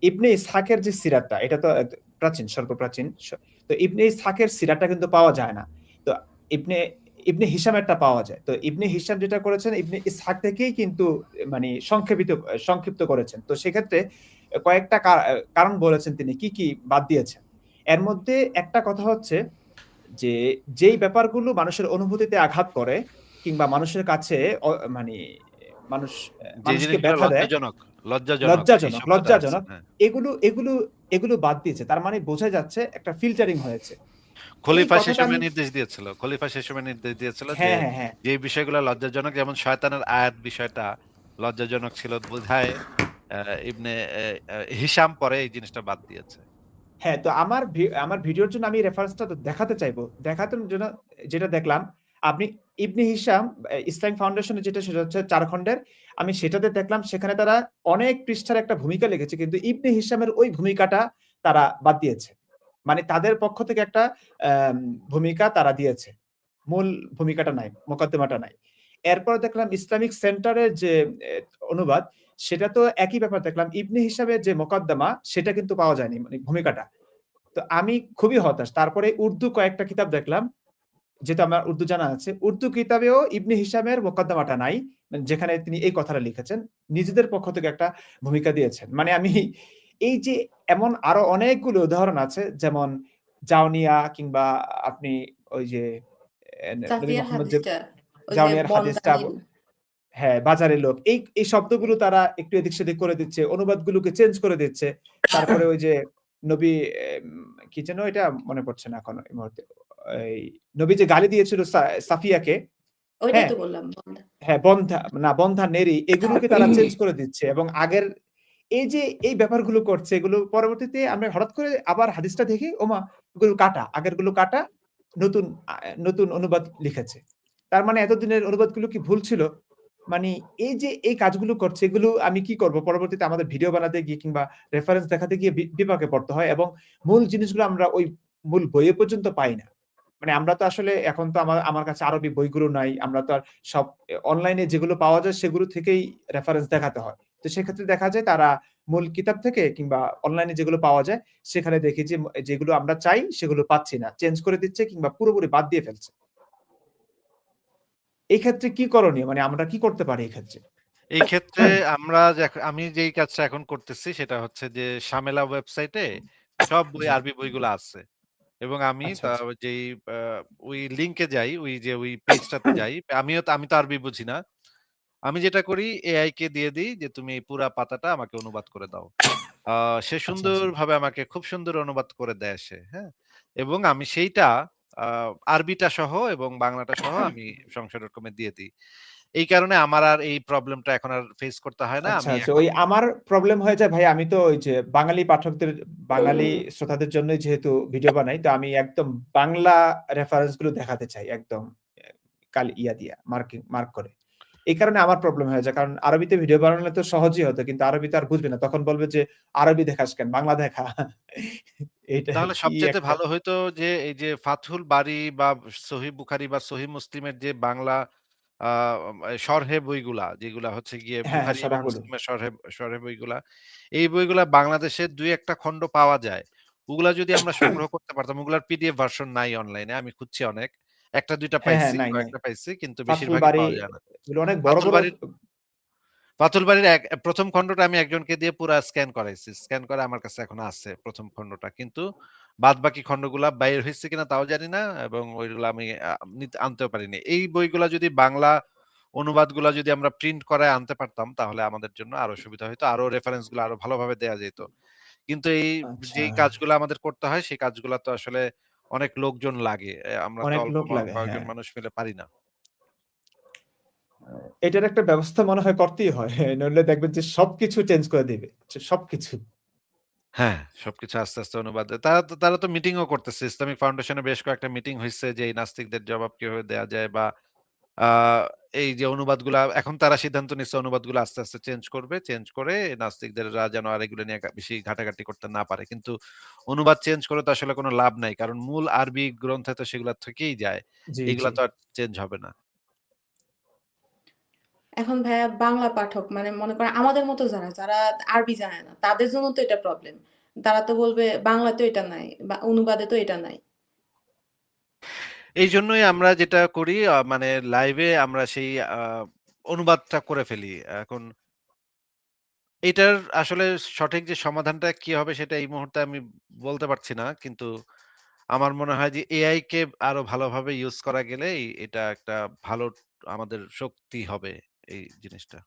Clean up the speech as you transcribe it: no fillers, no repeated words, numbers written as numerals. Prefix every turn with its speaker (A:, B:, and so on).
A: ইবনে ইসহাকের যে সিরাতটা এটা তো প্রাচীন, সর্বপ্রাচীন। তো ইবনে ইসহাকের সিরাতটা কিন্তু পাওয়া যায় না। তো ইবনে ইবনে হিশামেরটা পাওয়া যায়। তো ইবনে হিশাম যেটা করেছেন ইবনে ইসহাক থেকেই কিন্তু মানে সংক্ষিপ্ত করেছেন। তো সেক্ষেত্রে কয়েকটা কারণ বলেছেন তিনি কি বাদ দিয়েছেন। এর মধ্যে একটা কথা হচ্ছে যে যেই ব্যাপারগুলো মানুষের অনুভূতিতে আঘাত করে কিংবা মানুষের কাছে মানে মানুষ
B: যে
A: মানুষকে
B: জিনিসগুলো
A: ব্যথা দেয়,
B: লজ্জাজনক
A: লজ্জাজনক
B: এইসব কথা আছে।
A: লজ্জাজনক
B: হ্যাঁ।
A: এগুলো এগুলো এগুলো বাদ দিয়েছে। তার মানে বোঝা যাচ্ছে একটা ফিল্টারিং হয়েছে। এই
B: খলিফা সে
A: কথাটা আমি
B: সময় নির্দেশ দিয়েছিল। খলিফা সে সময় নির্দেশ দিয়েছিল যে,
A: হ্যাঁ, হ্যাঁ, হ্যাঁ।
B: যে বিষয়গুলো লজ্জাজনক, যেমন শয়তানের আয়াত বিষয়টা লজ্জাজনক ছিল বোধহয় আ ইবনে হিশাম পরে এই জিনিসটা বাদ দিয়েছে।
A: হ্যাঁ, তো আমার ভিডিওর জন্য আমি রেফারেন্সটা তো দেখাতে চাইবো। দেখানোর জন্য যেটা দেখলাম, আপনি ইবনে হিশাম ইসলামিক ফাউন্ডেশন যেটা সেটা হচ্ছে ৪ খন্ডের। আমি সেটাতে দেখলাম সেখানে তারা অনেক পৃষ্ঠার একটা ভূমিকা লিখেছে। কিন্তু ইবনে হিশামের ওই ভূমিকাটা তারা বাদ দিয়েছে। মানে তাদের পক্ষ থেকে একটা অ্যাম ভূমিকা তারা দিয়েছে। মূল ভূমিকাটা নাই, মোকদ্দমাটা নাই। এরপর দেখলাম ইসলামিক সেন্টারের যে অনুবাদ, সেটা তো একই ব্যাপার দেখলাম। ইবনে হিশামের যে মোকদ্দমা, সেটা কিন্তু পাওয়া যায়নি মানে ভূমিকাটা। তো আমি খুবই হতাশ। তারপরে উর্দু কয়েকটা কিতাব দেখলাম, যেহেতু আমার উর্দু জানা আছে। উর্দু কিতাবেও ইবনে হিশামের মোকদ্দমাটা নাই। মানে যেখানে তিনি এই কথাটা লিখেছেন। নিজেদের পক্ষ থেকে একটা ভূমিকা দিয়েছেন। মানে আমি এই যে এমন আরো অনেকগুলো উদাহরণ আছে যেমন জাওনিয়া কিংবা আপনি ওই যে নবী
C: সাফিয়ার
A: মোহাম্মদ যে
C: হাদিসটা ওই যে
A: জাওনিয়ার হাদিসটা
C: বন্দানির
A: হ্যাঁ, বাজারের লোক। এই শব্দগুলো তারা একটু এদিক সেদিক করে দিচ্ছে। অনুবাদগুলোকে চেঞ্জ করে দিচ্ছে। তারপরে ওই যে নবী কি যেন এটা মনে পড়ছে না এখন এই মুহূর্তে। এই নবী যে গালি দিয়েছিল সাফিয়াকে,
C: ওইটাই
A: হ্যাঁ?
C: তো বললাম বন্দা।
A: হ্যাঁ, বন্ধা, নেরি এগুলোকে তারা চেঞ্জ করে দিচ্ছে এবং আগের এই যে এই ব্যাপারগুলো করছে এগুলো পরবর্তীতে আমরা হঠাৎ করে আবার হাদিসটা দেখি ওমা! এগুলো কাটা। আগেরগুলো কাটা, নতুন নতুন অনুবাদ লিখেছে। তার মানে এতদিনের অনুবাদগুলো কি ভুল ছিল? মানে এই যে এই কাজগুলো করছে এগুলো আমি কি করব? পরবর্তীতে আমাদের ভিডিও বানাতে গিয়ে কিংবা রেফারেন্স দেখাতে গিয়ে বিপাকে পড়তে হয় এবং মূল জিনিসগুলো আমরা ওই মূল বইয়ে পর্যন্ত পাই না। মানে আমরা তো আসলে এখন তো আমার কাছে আরবি বইগুলো নাই। আমরা তো আর সব অনলাইনে যেগুলো পাওয়া যায় সেগুলো থেকেই রেফারেন্স দেখাতে হয়। তো সেক্ষেত্রে দেখা যায় তারা মূল কিতাব থেকে কিংবা অনলাইনে যেগুলো পাওয়া যায় সেখানে দেখি যে যেগুলো আমরা চাই সেগুলো পাচ্ছি না। চেঞ্জ করে দিচ্ছে কিংবা পুরোপুরি বাদ দিয়ে ফেলছে। এই ক্ষেত্রে কি করণীয়? মানে আমরা কি করতে পারি এই ক্ষেত্রে?
B: এই ক্ষেত্রে আমি যেই কাজটা এখন করতেছি সেটা হচ্ছে যে সামেলা ওয়েবসাইটে সব বই,
A: জি।
B: আরবি বইগুলো আছে। এবং আমি
A: আচ্ছা, আচ্ছা।
B: যেই আ ওই লিংকে যাই, ওই পেজটাতে যাই। আমি তো আরবি বুঝি না। আমি যেটা করি এআই কে দিয়ে দিই যে, "তুমি এই পুরা পাতাটা আমাকে অনুবাদ করে দাও।" আ সে
A: আচ্ছা, আচ্ছা।
B: সুন্দরভাবে আমাকে খুব সুন্দর অনুবাদ করে দেয় সে, হ্যাঁ? এবং আমি সেইটা আ আরবিটা সহ এবং বাংলাটা সহ আমি সংশয়.com এ দিয়ে দিই। এই কারণে আমার আর এই প্রবলেমটা এখন আর ফেস করতে হয় না।
A: আচ্ছা,
B: আমি
A: আচ্ছা।
B: এখন
A: ওই আমার প্রবলেম হয়ে যায় ভাই আমি তো ওই যে বাঙালি শ্রোতাদের জন্যই যেহেতু ভিডিও বানাই, তো আমি একদম বাংলা রেফারেন্স গুলো দেখাতে চাই একদম এ কাল ইয়া দিয়া মার্ক করে। এই কারণে আমার প্রবলেম হয়ে যায়। কারণ আরবিতে ভিডিও বানালে তো সহজই হতো। কিন্তু আরবিতে আর বুঝবে না। তখন বলবে যে, "আরবি দেখাস কেন? বাংলা দেখা।" এইটা
B: তাহলে
A: কি
B: সবচাইতে
A: একটা
B: ভালো হইতো যে এই যে ফাথহুল বারী বা সহিহ বুখারী বা সহিহ মুসলিমের যে বাংলা আ শরহে বইগুলা, যেগুলা হচ্ছে গিয়ে
A: হ্যাঁ, হ্যাঁ,
B: বুখারী এবং
A: শরহগুলো।
B: মুসলিমের শরহে বইগুলা, এই বইগুলা বাংলাদেশের ২-১ টা খণ্ড পাওয়া যায়। ওগুলা যদি আমরা সংগ্রহ করতে পারতাম, ওগুলার পিডিএফ ভার্সন নাই অনলাইনে। আমি খুঁজছি অনেক। ১ টা ২ টা
A: হ্যাঁ, হ্যাঁ,
B: পাইছি,
A: নাই।
B: কয়েকটা পাইছি কিন্তু
A: ফাথহুল
B: বেশিরভাগই
A: বারী
B: পাওয়া যায় না।
A: এগুলো অনেক বড়,
B: ফাথুল
A: বড়
B: বারীর ফাথুল বারীর ১ম খণ্ডটা আমি একজনকে দিয়ে পুরা স্ক্যান করাইছি। স্ক্যান করে আমার কাছে এখনো আছে ১ম খণ্ডটা। কিন্তু বাদবাকি খণ্ডগুলা বাইর হইছে কিনা তাও জানি না এবং ওইগুলা আমি আনতেও পারিনি। এই বইগুলা যদি বাংলা অনুবাদগুলা যদি আমরা প্রিন্ট করায় আনতে পারতাম তাহলে আমাদের জন্য আরো সুবিধা হইতো। আরো রেফারেন্স গুলো আরো ভালোভাবে দেয়া যেত। কিন্তু
A: আচ্ছা।
B: যেই কাজগুলো আমাদের করতে হয় সেই কাজগুলা তো আসলে অনেক লোকজন লাগে। আমরা তো
A: অনেক
B: অল্প
A: লোক লাগে,
B: কয়েকজন
A: হ্যাঁ।
B: মানুষ মিলে পারি না।
A: এটার একটা ব্যবস্থা মনে হয় করতেই হয়। নইলে দেখবেন যে সবকিছু চেঞ্জ করে দিবে। সবকিছু।
B: হ্যাঁ, সবকিছু আস্তে, আস্তে অনুবাদ তারা তো মিটিংও করতেছে। ইসলামিক ফাউন্ডেশনে বেশ কয়েকটা মিটিং হইছে যে এই নাস্তিকদের জবাব কিভাবে দেয়া যায় বা আ এই যে অনুবাদগুলা এখন তারা সিদ্ধান্ত নিচ্ছে অনুবাদগুলো আস্তে, আস্তে চেঞ্জ করবে। চেঞ্জ করে নাস্তিকদেররা যেন আর এগুলো নিয়ে বেশি ঘাটাঘাটি করতে না পারে। কিন্তু অনুবাদ চেঞ্জ করে তো আসলে কোনো লাভ নাই। কারণ মূল আরবি গ্রন্থে তো সেগুলা থেকেই যায়।
A: জি, জি।
B: এগুলা তো আর চেঞ্জ হবে না।
C: এখন ভাইয়া বাংলা পাঠক মানে মনে করেন আমাদের মতো যারা আরবি জানে না, তাদের জন্য তো এটা প্রবলেম। তারা তো বলবে বাংলাতেও এটা নাই বা অনুবাদে তো এটা নাই।
B: এইজন্যই আমরা যেটা করি মানে লাইভে আমরা সেই অনুবাদটা করে ফেলি। এখন এটার আসলে সঠিক যে সমাধানটা কি হবে সেটা এই মুহূর্তে আমি বলতে পারছি না। কিন্তু আমার মনে হয় যে এআই কে আরো ভালোভাবে ইউজ করা গেলেই এটা একটা ভালো আমাদের শক্তি হবে এই জিনিসটা।